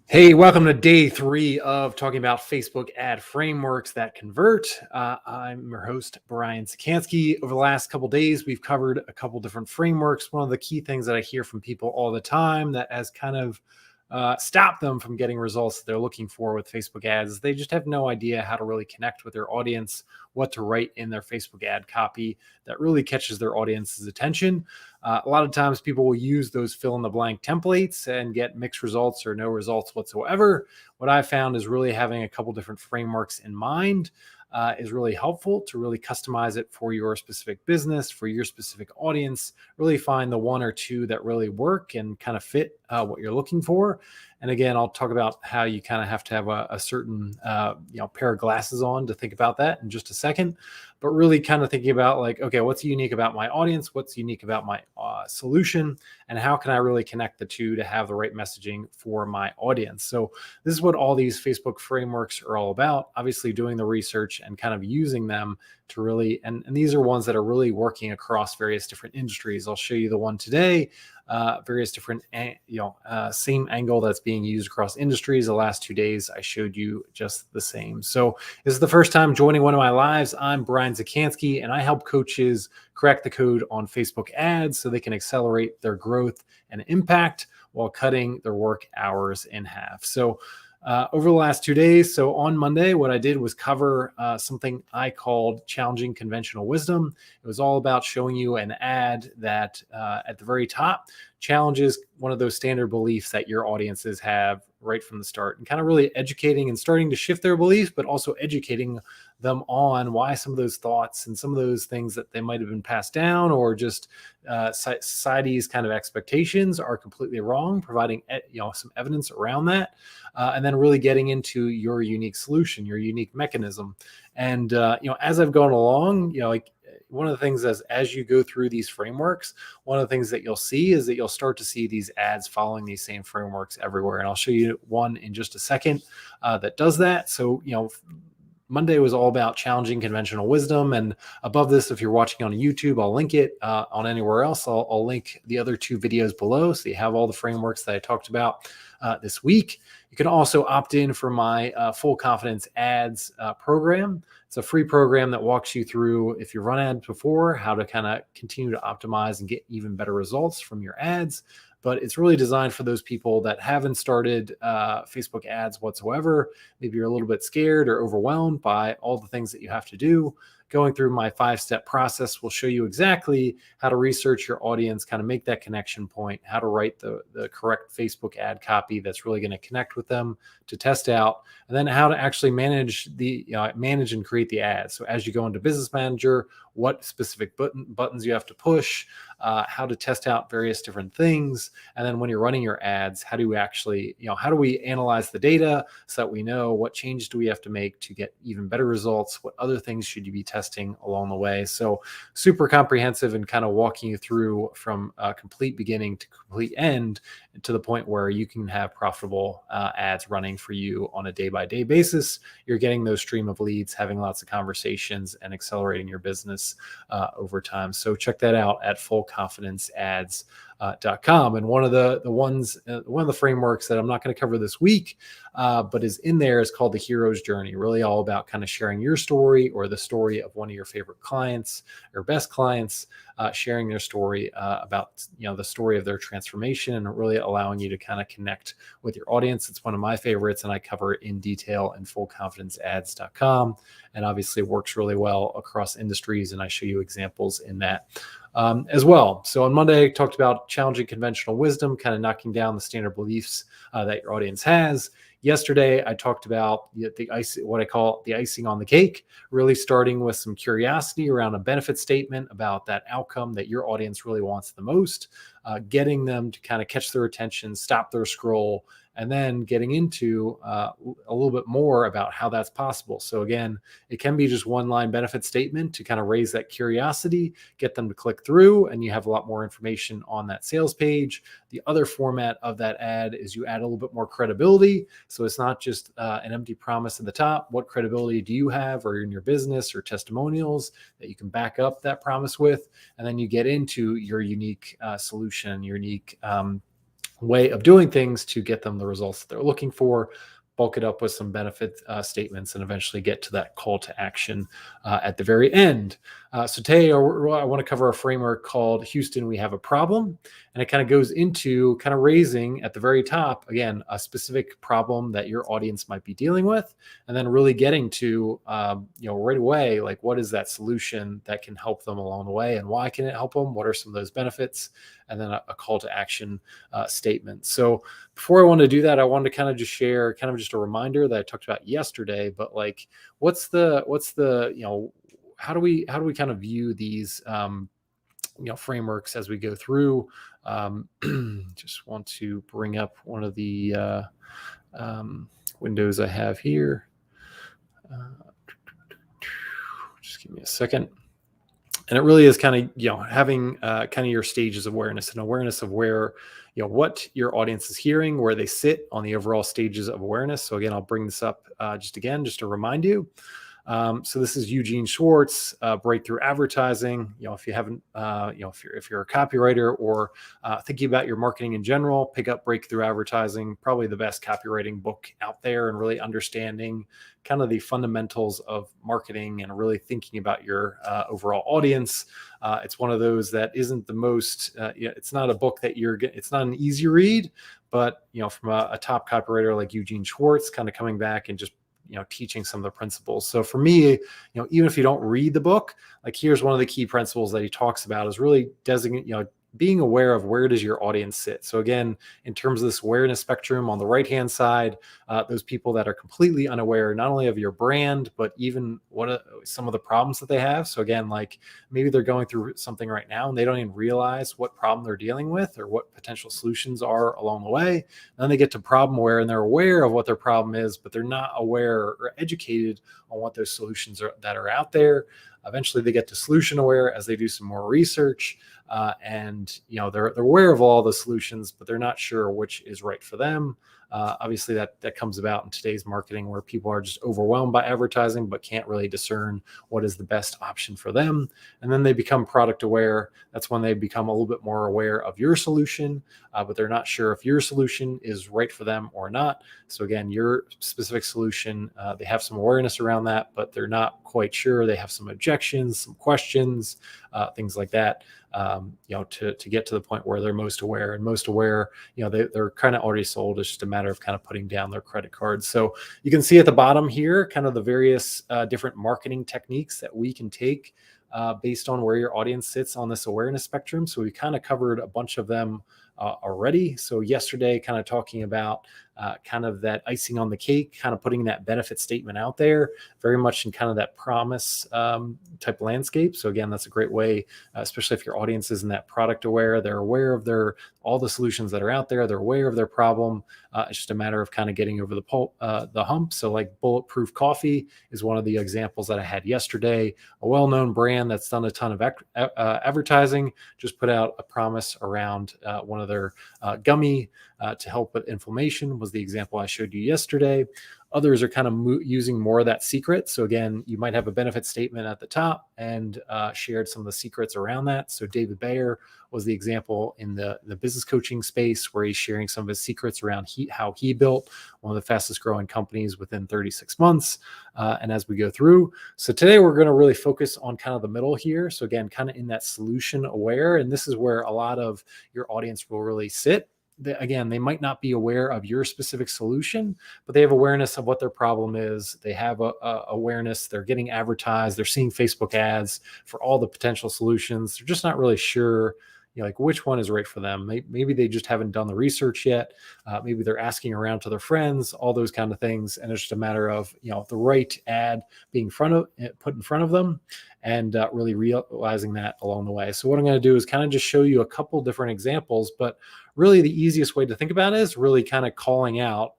Hey, welcome to day 3 of talking about Facebook ad frameworks that convert. I'm your host, Brian Czekanski. Over the last couple days, we've covered a couple different frameworks. One of the key things that I hear from people all the time that has kind of stopped them from getting results that they're looking for with Facebook ads is they just have no idea how to really connect with their audience, what to write in their Facebook ad copy that really catches their audience's attention. A lot of times people will use those fill in the blank templates and get mixed results or no results whatsoever. What I found is really having a couple different frameworks in mind is really helpful to really customize it for your specific business, for your specific audience, really find the one or two that really work and kind of fit what you're looking for. And again, I'll talk about how you kind of have to have a certain pair of glasses on to think about that in just a second. But really kind of thinking about like, okay, what's unique about my audience? What's unique about my solution? And how can I really connect the two to have the right messaging for my audience? So this is what all these Facebook frameworks are all about. Obviously doing the research and kind of using them to really, and these are ones that are really working across various different industries. I'll show you the one today, various different, same angle that's being used across industries. The last 2 days, I showed you just the same. So this is the first time joining one of my lives. I'm Brian Czekanski, and I help coaches crack the code on Facebook ads so they can accelerate their growth and impact while cutting their work hours in half. So over the last 2 days, so on Monday, what I did was cover something I called challenging conventional wisdom. It was all about showing you an ad that at the very top challenges one of those standard beliefs that your audiences have right from the start, and kind of really educating and starting to shift their beliefs, but also educating them on why some of those thoughts and some of those things that they might have been passed down or just society's kind of expectations are completely wrong, providing some evidence around that, and then really getting into your unique solution, your unique mechanism. And as I've gone along, like one of the things as you go through these frameworks, one of the things that you'll see is that you'll start to see these ads following these same frameworks everywhere. And I'll show you one in just a second that does that. So, Monday was all about challenging conventional wisdom. And above this, if you're watching on YouTube, I'll link it. On anywhere else, I'll link the other 2 videos below. So you have all the frameworks that I talked about this week. You can also opt in for my Full Confidence Ads program. It's a free program that walks you through, if you've run ads before, how to kind of continue to optimize and get even better results from your ads. But it's really designed for those people that haven't started Facebook ads whatsoever. Maybe you're a little bit scared or overwhelmed by all the things that you have to do. Going through my 5-step process will show you exactly how to research your audience, kind of make that connection point, how to write the correct Facebook ad copy that's really going to connect with them to test out, and then how to actually manage and create the ads. So as you go into Business Manager, what specific buttons you have to push, how to test out various different things. And then when you're running your ads, how do we analyze the data so that we know what changes do we have to make to get even better results? What other things should you be testing along the way? So super comprehensive and kind of walking you through from complete beginning to complete end to the point where you can have profitable ads running for you on a day-by-day basis. You're getting those stream of leads, having lots of conversations, and accelerating your business over time. So check that out at fullconfidenceads.com. And one of the frameworks that I'm not going to cover this week, but is in there, is called the hero's journey. Really all about kind of sharing your story or the story of one of your favorite clients or best clients, sharing their story about the story of their transformation, and really allowing you to kind of connect with your audience. It's one of my favorites, and I cover it in detail in fullconfidenceads.com, and obviously works really well across industries, and I show you examples in that as well. So on Monday, I talked about challenging conventional wisdom, kind of knocking down the standard beliefs that your audience has. Yesterday, I talked about what I call the icing on the cake, really starting with some curiosity around a benefit statement about that outcome that your audience really wants the most, getting them to kind of catch their attention, stop their scroll, and then getting into a little bit more about how that's possible. So again, it can be just one line benefit statement to kind of raise that curiosity, get them to click through, and you have a lot more information on that sales page. The other format of that ad is you add a little bit more credibility. So it's not just an empty promise at the top. What credibility do you have, or in your business, or testimonials that you can back up that promise with? And then you get into your unique solution, your unique way of doing things to get them the results that they're looking for, bulk it up with some benefit statements, and eventually get to that call to action at the very end. So today, I want to cover a framework called Houston, We Have a Problem. And it kind of goes into kind of raising at the very top, again, a specific problem that your audience might be dealing with, and then really getting to, right away, like what is that solution that can help them along the way, and why can it help them? What are some of those benefits? And then a call to action statement. So before I want to do that, I wanted to kind of just share kind of just a reminder that I talked about yesterday, but like, what's the, how do we kind of view these, frameworks as we go through? Just want to bring up one of the windows I have here. Just give me a second. And it really is kind of, having kind of your stages of awareness, and awareness of where, what your audience is hearing, where they sit on the overall stages of awareness. So again, I'll bring this up just to remind you. So this is Eugene Schwartz, Breakthrough Advertising. If you haven't, if you're a copywriter or thinking about your marketing in general, pick up Breakthrough Advertising, probably the best copywriting book out there, and really understanding kind of the fundamentals of marketing and really thinking about your overall audience. It's one of those that isn't the most, it's not a book that it's not an easy read, but, from a top copywriter like Eugene Schwartz, kind of coming back and just teaching some of the principles. So for me, even if you don't read the book, like here's one of the key principles that he talks about is really being aware of where does your audience sit. So again, in terms of this awareness spectrum, on the right-hand side, those people that are completely unaware, not only of your brand, but even what some of the problems that they have. So again, like maybe they're going through something right now and they don't even realize what problem they're dealing with or what potential solutions are along the way. And then they get to problem aware and they're aware of what their problem is, but they're not aware or educated on what those solutions are that are out there. Eventually they get to solution aware as they do some more research, and they're aware of all the solutions, but they're not sure which is right for them. Obviously that comes about in today's marketing, where people are just overwhelmed by advertising but can't really discern what is the best option for them. And then they become product aware. That's when they become a little bit more aware of your solution, but they're not sure if your solution is right for them or not. So again, your specific solution, they have some awareness around that, but they're not quite sure. They have some objections, some questions, things like that. To get to the point where they're most aware, they're kind of already sold. It's just a matter of kind of putting down their credit cards. So you can see at the bottom here, kind of the various different marketing techniques that we can take based on where your audience sits on this awareness spectrum. So we kind of covered a bunch of them already. So yesterday, kind of talking about kind of that icing on the cake, kind of putting that benefit statement out there, very much in kind of that promise type landscape. So again, that's a great way, especially if your audience isn't that product aware, they're aware of all the solutions that are out there, they're aware of their problem. It's just a matter of kind of getting over the hump. So like Bulletproof Coffee is one of the examples that I had yesterday, a well-known brand that's done a ton of advertising, just put out a promise around one of their gummy to help with inflammation was the example I showed you yesterday. Others are kind of using more of that secret. So again, you might have a benefit statement at the top and shared some of the secrets around that. So David Bayer was the example in the business coaching space, where he's sharing some of his secrets around how he built one of the fastest growing companies within 36 months. And as we go through, so today we're going to really focus on kind of the middle here. So again, kind of in that solution aware, and this is where a lot of your audience will really sit. Again, they might not be aware of your specific solution, but they have awareness of what their problem is. They have awareness. They're getting advertised. They're seeing Facebook ads for all the potential solutions. They're just not really sure, like which one is right for them. Maybe they just haven't done the research yet. Maybe they're asking around to their friends, all those kind of things. And it's just a matter of, the right ad being put in front of them, and really realizing that along the way. So what I'm going to do is kind of just show you a couple different examples, but really the easiest way to think about it is really kind of calling out,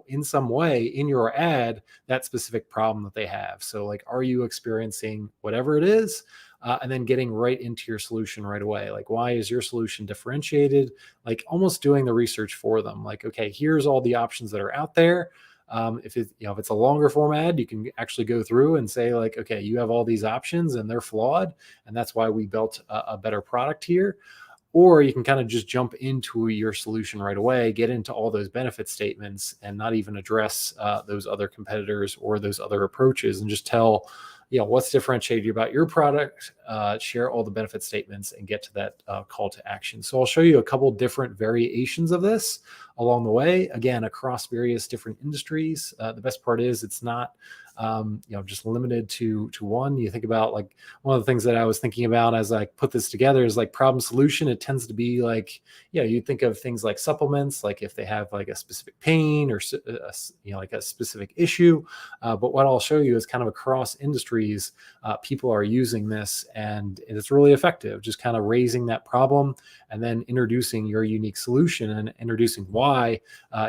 in some way in your ad, that specific problem that they have. So like, are you experiencing whatever it is? And then getting right into your solution right away. Like, why is your solution differentiated? Like almost doing the research for them. Like, okay, here's all the options that are out there. If it's a longer form ad, you can actually go through and say like, okay, you have all these options and they're flawed, and that's why we built a better product here. or you can kind of just jump into your solution right away, get into all those benefit statements, and not even address those other competitors or those other approaches, and just tell what's differentiated about your product, share all the benefit statements, and get to that call to action. So I'll show you a couple different variations of this along the way, again, across various different industries. The best part is it's not just limited to one. You think about, like, one of the things that I was thinking about as I put this together is like problem solution. It tends to be like, you think of things like supplements, like if they have like a specific pain or like a specific issue. But what I'll show you is kind of across industries, people are using this, and it's really effective. Just kind of raising that problem and then introducing your unique solution and introducing why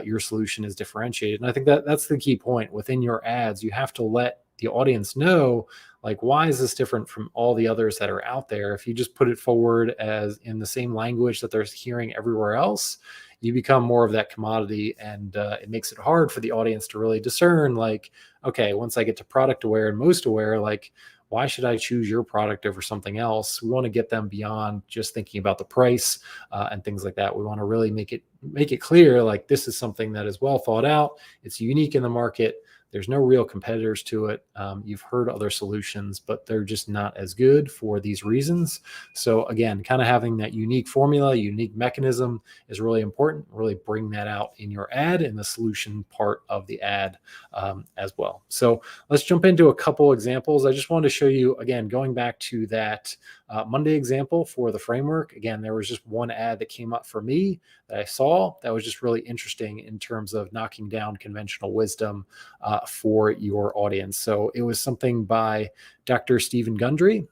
your solution is differentiated. And I think that that's the key point within your ads. You have to let the audience know, like, why is this different from all the others that are out there? If you just put it forward as in the same language that they're hearing everywhere else, you become more of that commodity, and it makes it hard for the audience to really discern, like, okay, once I get to product aware and most aware, like, why should I choose your product over something else? We want to get them beyond just thinking about the price and things like that. We want to really make it clear, like, this is something that is well thought out. It's unique in the market. There's no real competitors to it. You've heard other solutions, but they're just not as good for these reasons. So again, kind of having that unique formula, unique mechanism is really important. Really bring that out in your ad, in the solution part of the ad as well. So let's jump into a couple examples. I just wanted to show you, again, going back to that Monday example for the framework. Again, there was just one ad that came up for me that I saw that was just really interesting in terms of knocking down conventional wisdom for your audience. So it was something by Dr. Stephen Gundry.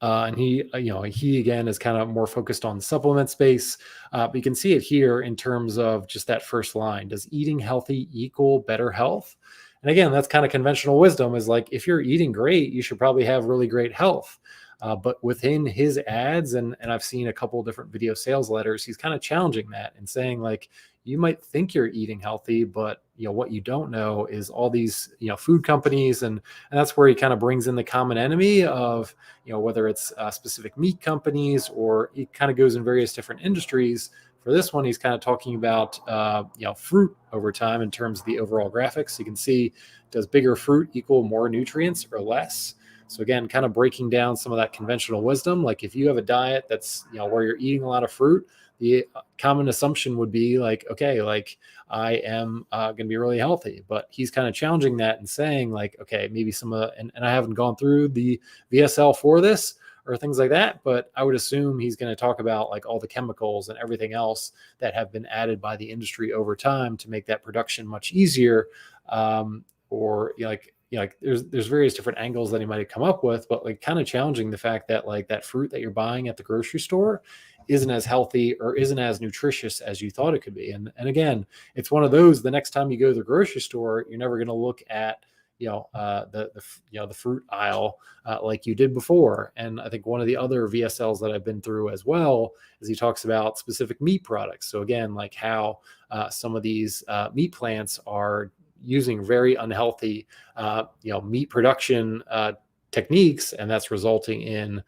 And he again is kind of more focused on the supplement space. But you can see it here in terms of just that first line. Does eating healthy equal better health? And again, that's kind of conventional wisdom, is like, if you're eating great, you should probably have really great health. But within his ads, and I've seen a couple of different video sales letters, he's kind of challenging that and saying, like, you might think you're eating healthy, but what you don't know is all these food companies, and that's where he kind of brings in the common enemy of whether it's specific meat companies, or he kind of goes in various different industries. For this one, he's kind of talking about fruit over time in terms of the overall graphics. You can see, does bigger fruit equal more nutrients or less? So again, kind of breaking down some of that conventional wisdom. Like, if you have a diet that's where you're eating a lot of fruit, the common assumption would be like, okay, like, I am going to be really healthy. But he's kind of challenging that and saying, like, okay, maybe some of and I haven't gone through the VSL for this or things like that, but I would assume he's going to talk about like all the chemicals and everything else that have been added by the industry over time to make that production much easier. Or like there's various different angles that he might have come up with, but like kind of challenging the fact that like that fruit that you're buying at the grocery store isn't as healthy or isn't as nutritious as you thought it could be. And again, it's one of those, the next time you go to the grocery store, you're never going to look at the fruit aisle like you did before. And I think one of the other VSLs that I've been through as well is he talks about specific meat products. So again, like how some of these meat plants are using very unhealthy meat production techniques, and that's resulting in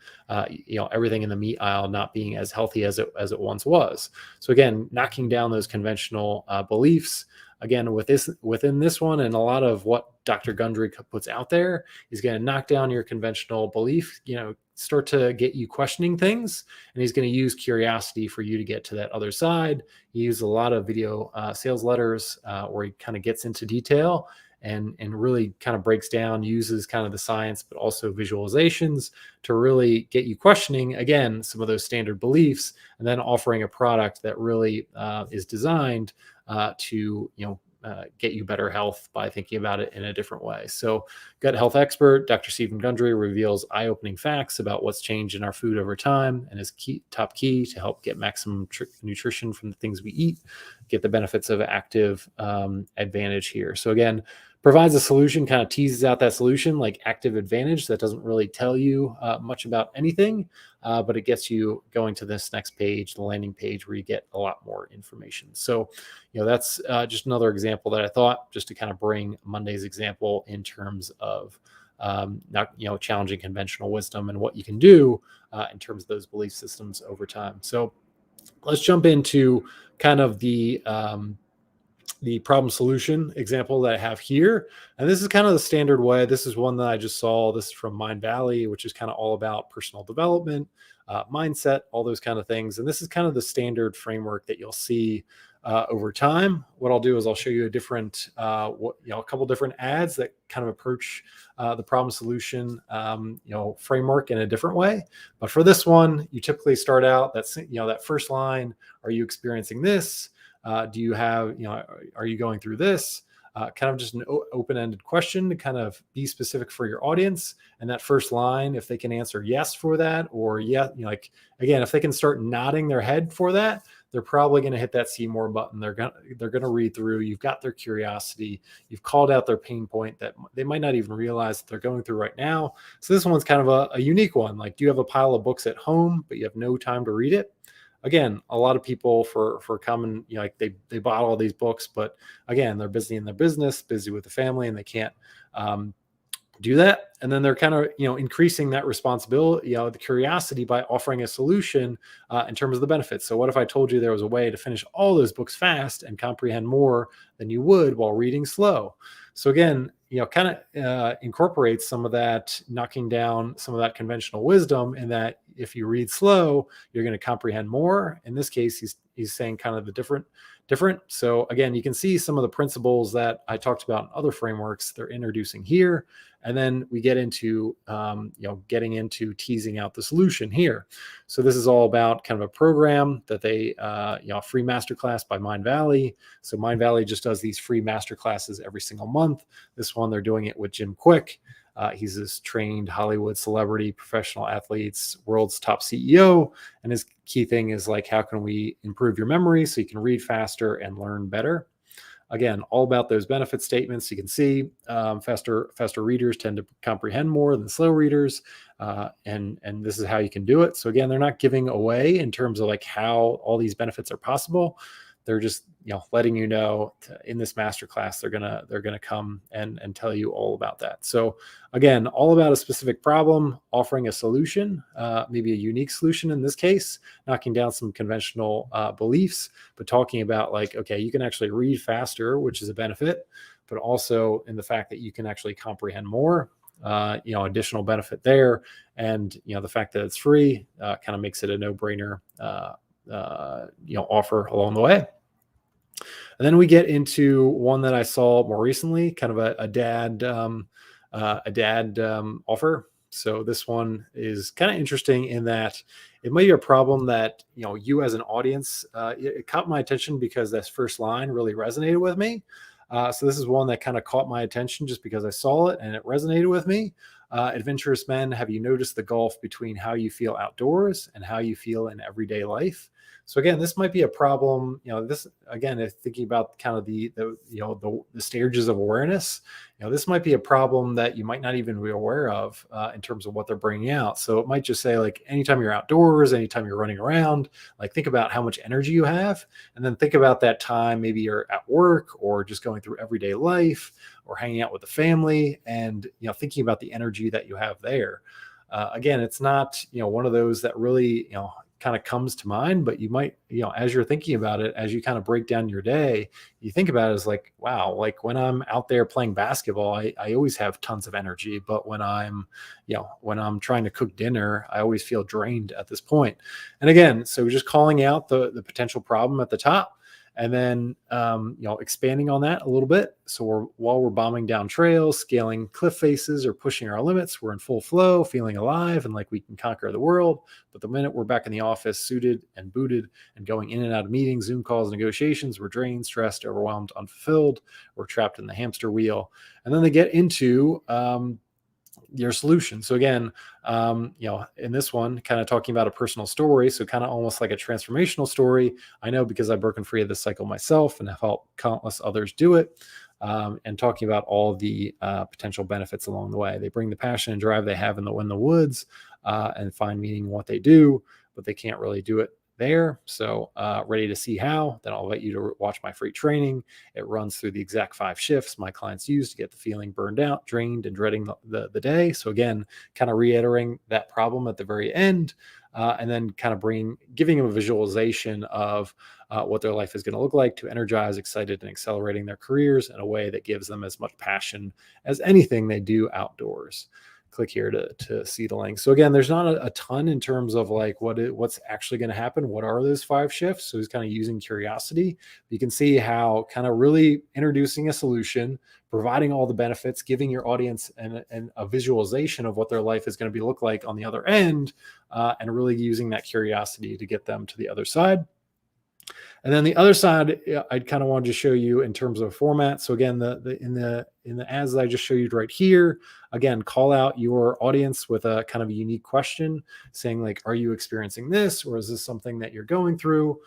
everything in the meat aisle not being as healthy as it once was. So again, knocking down those conventional beliefs. Again, within this one, and a lot of what Dr. Gundry puts out there, is going to knock down your conventional belief, start to get you questioning things, and he's going to use curiosity for you to get to that other side. He uses a lot of video sales letters where he kind of gets into detail and really kind of breaks down, uses kind of the science, but also visualizations to really get you questioning, again, some of those standard beliefs, and then offering a product that really is designed to get you better health by thinking about it in a different way. So gut health expert Dr. Stephen Gundry reveals eye-opening facts about what's changed in our food over time, and his top key to help get maximum nutrition from the things we eat, get the benefits of active advantage here. So again, provides a solution, kind of teases out that solution, like active advantage, that doesn't really tell you much about anything, but it gets you going to this next page, the landing page, where you get a lot more information. So, that's just another example that I thought, just to kind of bring Monday's example in terms of not, challenging conventional wisdom and what you can do in terms of those belief systems over time. So let's jump into kind of the problem solution example that I have here. And this is kind of the standard way. This is one that I just saw. This is from Mind Valley, which is kind of all about personal development, mindset, all those kind of things. And this is kind of the standard framework that you'll see over time. What I'll do is I'll show you a different, a couple different ads that kind of approach the problem solution, framework in a different way. But for this one, you typically start out that first line. Are you experiencing this? Do you have, are you going through this? Kind of just an open-ended question to kind of be specific for your audience. And that first line, if they can answer yes for that, or again, if they can start nodding their head for that, they're probably going to hit that see more button. They're going to read through. You've got their curiosity. You've called out their pain point that they might not even realize that they're going through right now. So this one's kind of a unique one. Like, do you have a pile of books at home, but you have no time to read it? Again, a lot of people for common, they bought all these books, but again, they're busy in their business, busy with the family, and they can't do that. And then they're kind of, increasing that responsibility, the curiosity by offering a solution in terms of the benefits. So what if I told you there was a way to finish all those books fast and comprehend more than you would while reading slow? So again, kind of incorporates some of that, knocking down some of that conventional wisdom, in that if you read slow, you're going to comprehend more. In this case, he's saying kind of the different. So again, you can see some of the principles that I talked about in other frameworks they're introducing here. And then we get into, getting into teasing out the solution here. So this is all about kind of a program that they, free masterclass by Mind Valley. So Mind Valley just does these free masterclasses every single month. This one, they're doing it with Jim Quick. He's this trained Hollywood celebrity, professional athletes, world's top CEO. And his key thing is like, how can we improve your memory so you can read faster and learn better? Again, all about those benefit statements. You can see faster readers tend to comprehend more than slow readers. And this is how you can do it. So again, they're not giving away in terms of like how all these benefits are possible. They're just, letting you know in this masterclass, they're gonna come and tell you all about that. So again, all about a specific problem, offering a solution, maybe a unique solution in this case, knocking down some conventional beliefs, but talking about like, okay, you can actually read faster, which is a benefit, but also in the fact that you can actually comprehend more. Additional benefit there, and the fact that it's free kind of makes it a no-brainer. Offer along the way. And then we get into one that I saw more recently, kind of a dad offer. So this one is kind of interesting in that it might be a problem that, you as an audience, it caught my attention because this first line really resonated with me. So this is one that kind of caught my attention just because I saw it and it resonated with me. Adventurous men, have you noticed the gulf between how you feel outdoors and how you feel in everyday life? So again, this might be a problem. This again, if thinking about kind of the stages of awareness, this might be a problem that you might not even be aware of in terms of what they're bringing out. So it might just say like, anytime you're outdoors, anytime you're running around, like think about how much energy you have, and then think about that time maybe you're at work or just going through everyday life or hanging out with the family, and thinking about the energy that you have there. Again, it's not one of those that really kind of comes to mind, but you might, as you're thinking about it, as you kind of break down your day, you think about it as like, wow, like when I'm out there playing basketball, I always have tons of energy. But when I'm trying to cook dinner, I always feel drained at this point. And again, so just calling out the potential problem at the top, and then, expanding on that a little bit. So while we're bombing down trails, scaling cliff faces, or pushing our limits, we're in full flow, feeling alive and like we can conquer the world. But the minute we're back in the office, suited and booted and going in and out of meetings, Zoom calls, negotiations, we're drained, stressed, overwhelmed, unfulfilled. We're trapped in the hamster wheel. And then they get into, your solution. So again, in this one, kind of talking about a personal story. So kind of almost like a transformational story. I know because I've broken free of this cycle myself and have helped countless others do it. And talking about all of the potential benefits along the way. They bring the passion and drive they have in the woods and find meaning in what they do, but they can't really do it there. So ready to see how? Then I'll invite you to watch my free training. It runs through the exact 5 shifts my clients use to get the feeling burned out, drained, and dreading the day. So again, kind of reiterating that problem at the very end, and then kind of giving them a visualization of what their life is going to look like to energize, excited, and accelerating their careers in a way that gives them as much passion as anything they do outdoors. Click here to see the link. So again, there's not a ton in terms of like what's actually going to happen. What are those 5 shifts? So he's kind of using curiosity. You can see how kind of really introducing a solution, providing all the benefits, giving your audience a visualization of what their life is going to look like on the other end, and really using that curiosity to get them to the other side. And then the other side, I kind of wanted to show you in terms of format. So again, in the ads that I just showed you right here, again, call out your audience with a kind of a unique question saying like, are you experiencing this? Or is this something that you're going through?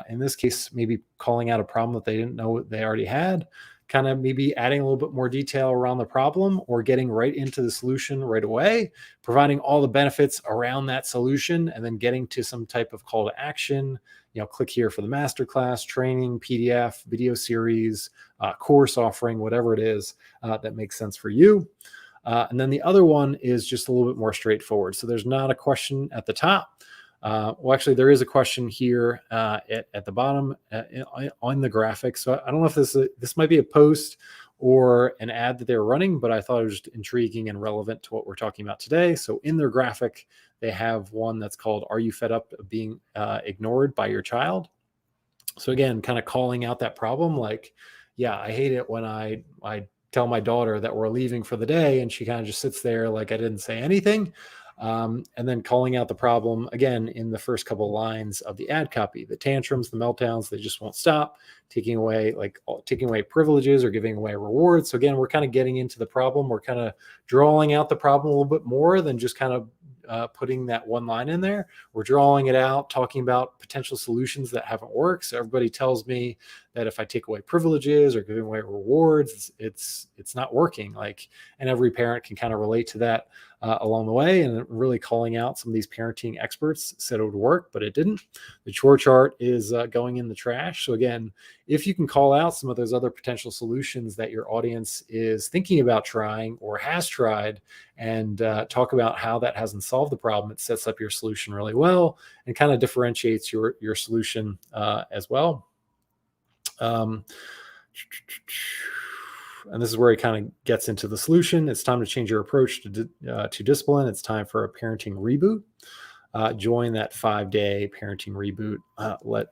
In this case, maybe calling out a problem that they didn't know they already had, kind of maybe adding a little bit more detail around the problem or getting right into the solution right away, providing all the benefits around that solution, and then getting to some type of call to action. Click here for the masterclass, training, PDF, video series, course offering, whatever it is that makes sense for you. And then the other one is just a little bit more straightforward. So there's not a question at the top. Well, actually, there is a question here at the bottom on the graphic. So I don't know if this might be a post or an ad that they're running, but I thought it was intriguing and relevant to what we're talking about today. So in their graphic, they have one that's called, "Are you fed up of being ignored by your child?" So again, kind of calling out that problem. Like, yeah, I hate it when I tell my daughter that we're leaving for the day and she kind of just sits there like I didn't say anything. And then calling out the problem again in the first couple of lines of the ad copy: the tantrums, the meltdowns, they just won't stop, taking away privileges or giving away rewards. So again, we're kind of getting into the problem. We're kind of drawing out the problem a little bit more than just kind of putting that one line in there. We're drawing it out, talking about potential solutions that haven't worked. So everybody tells me that if I take away privileges or giving away rewards, it's not working. And every parent can kind of relate to that along the way. And really calling out some of these parenting experts said it would work, but it didn't. The chore chart is going in the trash. So again, if you can call out some of those other potential solutions that your audience is thinking about trying or has tried, and talk about how that hasn't solved the problem, it sets up your solution really well and kind of differentiates your solution as well. And this is where it kind of gets into the solution. It's time to change your approach to discipline. It's time for a parenting reboot. Join that 5-day parenting reboot led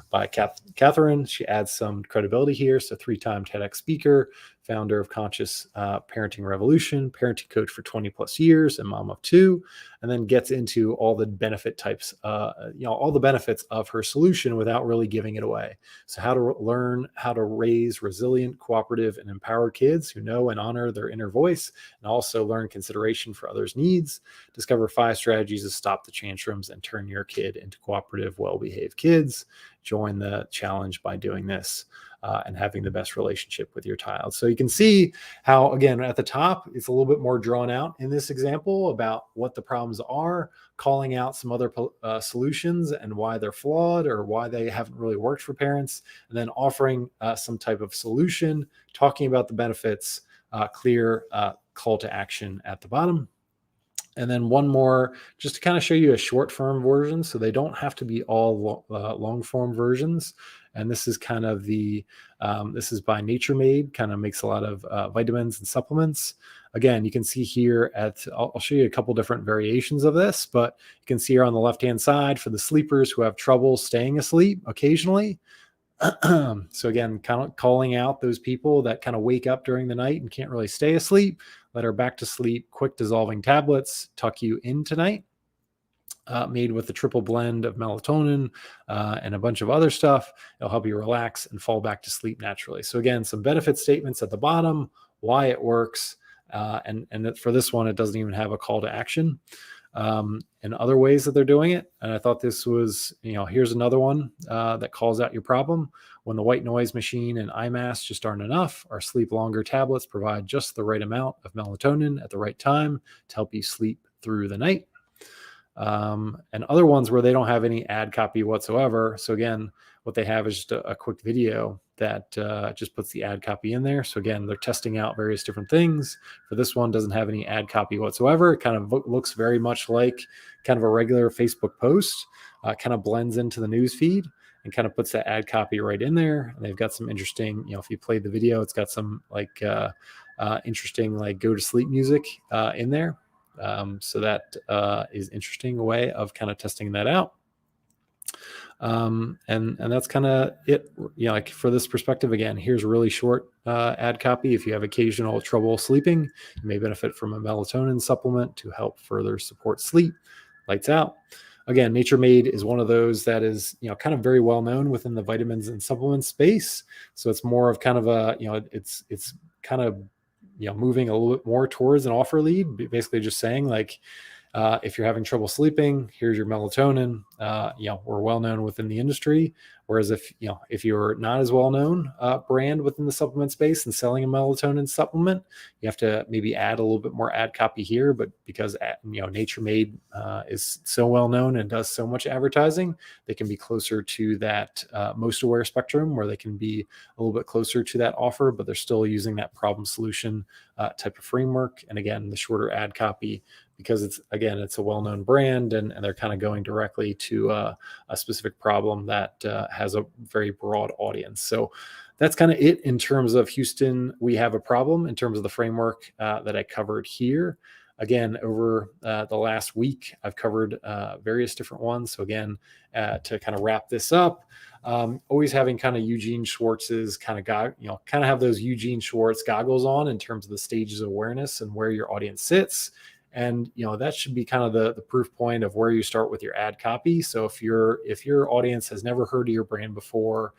by Catherine. She adds some credibility here. So 3-time TEDx speaker, founder of Conscious Parenting Revolution, parenting coach for 20 plus years, and mom of 2, and then gets into all the benefit types, all the benefits of her solution without really giving it away. So how to learn how to raise resilient, cooperative, and empowered kids who know and honor their inner voice, and also learn consideration for others' needs. Discover 5 strategies to stop the tantrums and turn your kid into cooperative, well-behaved kids. Join the challenge by doing this. And having the best relationship with your child. So you can see how, again, at the top, it's a little bit more drawn out in this example about what the problems are, calling out some other solutions and why they're flawed or why they haven't really worked for parents, and then offering some type of solution, talking about the benefits, clear call to action at the bottom. And then one more, just to kind of show you a short form version. So they don't have to be all long form versions. And this is kind of this is by Nature Made, kind of makes a lot of vitamins and supplements. Again, you can see here I'll show you a couple different variations of this, but you can see here on the left-hand side for the sleepers who have trouble staying asleep occasionally. So again, kind of calling out those people that kind of wake up during the night and can't really stay asleep. Let her back to sleep. Quick dissolving tablets tuck you in tonight. Made with a triple blend of melatonin and a bunch of other stuff. It'll help you relax and fall back to sleep naturally. So again, some benefit statements at the bottom, why it works, and for this one, it doesn't even have a call to action. And other ways that they're doing it. And I thought this was, here's another one that calls out your problem. When the white noise machine and eye masks just aren't enough, our sleep longer tablets provide just the right amount of melatonin at the right time to help you sleep through the night. and other ones where they don't have any ad copy whatsoever. So again, what they have is just a quick video that just puts the ad copy in there. So again, they're testing out various different things. For this one, doesn't have any ad copy whatsoever. It kind of looks very much like kind of a regular Facebook post, kind of blends into the news feed and kind of puts that ad copy right in there. And they've got some interesting, if you play the video, it's got some like interesting like go to sleep music in there. So that is interesting way of kind of testing that out. And that's kind of it, like for this perspective. Again, here's a really short ad copy. If you have occasional trouble sleeping, you may benefit from a melatonin supplement to help further support sleep. Lights out. Again, Nature Made is one of those that is, kind of very well known within the vitamins and supplements space. So it's more of kind of a, it's kind of, moving a little bit more towards an offer lead, basically just saying like, if you're having trouble sleeping, here's your melatonin. We're well known within the industry. Whereas if you're not as well known brand within the supplement space and selling a melatonin supplement, you have to maybe add a little bit more ad copy here. But because Nature Made is so well known and does so much advertising, they can be closer to that most aware spectrum, where they can be a little bit closer to that offer, but they're still using that problem solution type of framework. And again, the shorter ad copy, because it's a well-known brand and they're kind of going directly to a specific problem that has a very broad audience. So that's kind of it in terms of Houston. We have a problem in terms of the framework that I covered here. Again, over the last week, I've covered various different ones. So again, to kind of wrap this up, always having kind of Eugene Schwartz's kind of have those Eugene Schwartz goggles on in terms of the stages of awareness and where your audience sits. And that should be kind of the proof point of where you start with your ad copy. So if your audience has never heard of your brand before,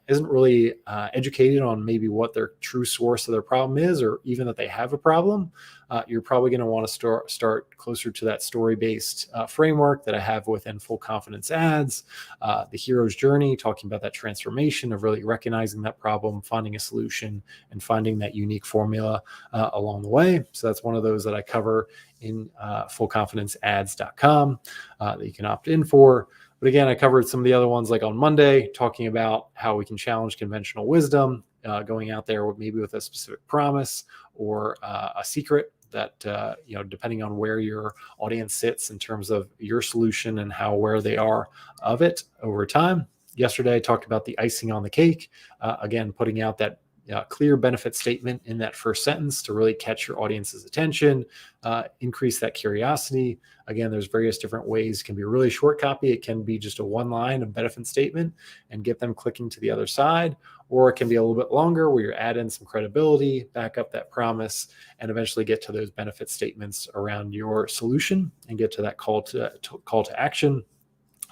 isn't really educated on maybe what their true source of their problem is, or even that they have a problem, you're probably going to want to start closer to that story-based framework that I have within Full Confidence Ads, the hero's journey, talking about that transformation of really recognizing that problem, finding a solution, and finding that unique formula along the way. So that's one of those that I cover in fullconfidenceads.com that you can opt in for. But again, I covered some of the other ones like on Monday, talking about how we can challenge conventional wisdom, going out there with a specific promise or a secret that, depending on where your audience sits in terms of your solution and how aware they are of it over time. Yesterday, I talked about the icing on the cake. Again, putting out that clear benefit statement in that first sentence to really catch your audience's attention, increase that curiosity. Again, there's various different ways. It can be a really short copy. It can be just a one line of benefit statement and get them clicking to the other side. Or it can be a little bit longer where you add in some credibility, back up that promise, and eventually get to those benefit statements around your solution and get to that call to action.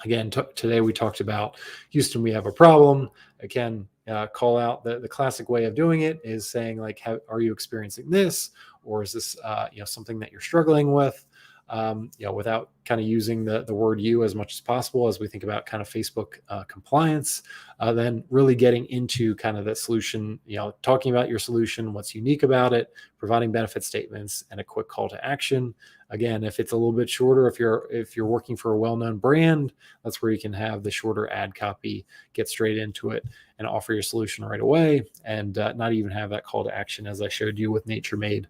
Again, today we talked about Houston, we have a problem. Again, call out the classic way of doing it is saying like, are you experiencing this? Or is this something that you're struggling with? Without kind of using the word you as much as possible as we think about kind of Facebook compliance, then really getting into kind of that solution, talking about your solution, what's unique about it, providing benefit statements and a quick call to action. Again, if it's a little bit shorter, if you're working for a well-known brand, that's where you can have the shorter ad copy, get straight into it and offer your solution right away, and not even have that call to action as I showed you with Nature Made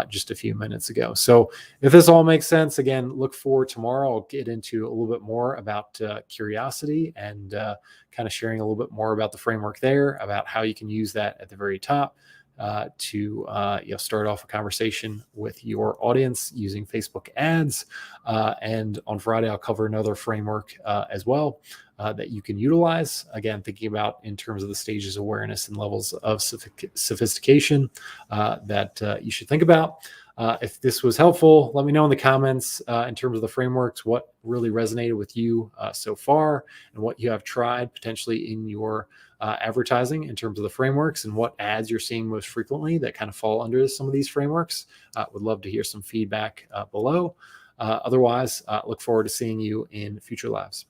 just a few minutes ago. So if this all makes sense, again, look for tomorrow. I'll get into a little bit more about curiosity and kind of sharing a little bit more about the framework there, about how you can use that at the very top to start off a conversation with your audience using Facebook ads. And on Friday, I'll cover another framework as well that you can utilize. Again, thinking about in terms of the stages of awareness and levels of sophistication that you should think about. If this was helpful, let me know in the comments in terms of the frameworks, what really resonated with you so far and what you have tried potentially in your advertising in terms of the frameworks and what ads you're seeing most frequently that kind of fall under some of these frameworks. Would love to hear some feedback below. Otherwise, look forward to seeing you in future lives.